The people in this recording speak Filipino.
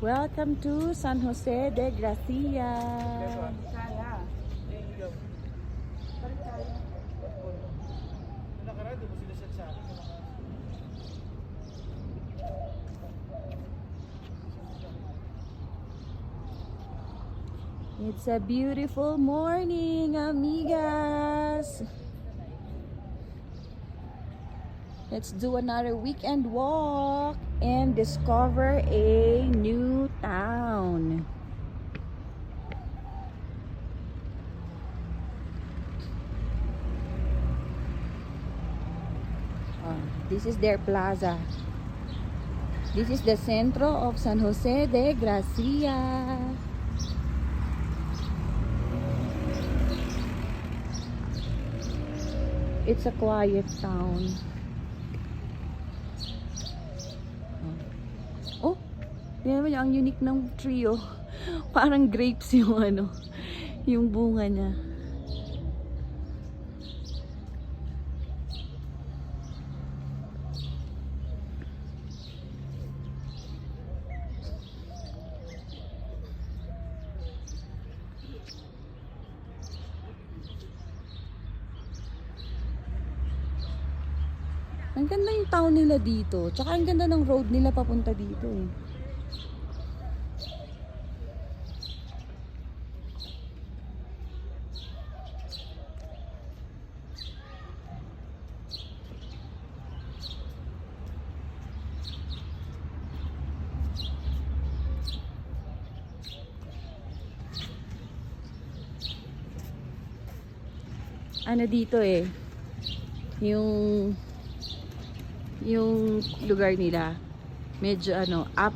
Welcome to San Jose de Gracia. It's a beautiful morning, amigas. Let's do another weekend walk and discover a new town. This is their plaza. This is the centro of San Jose de Gracia. It's a quiet town. Oh, yan naman ang unique ng trio. Parang grapes yung yung bunga niya. Ang ganda yung town nila dito. Tsaka ang ganda ng road nila papunta dito eh. Ano dito eh. Yung lugar nila medyo up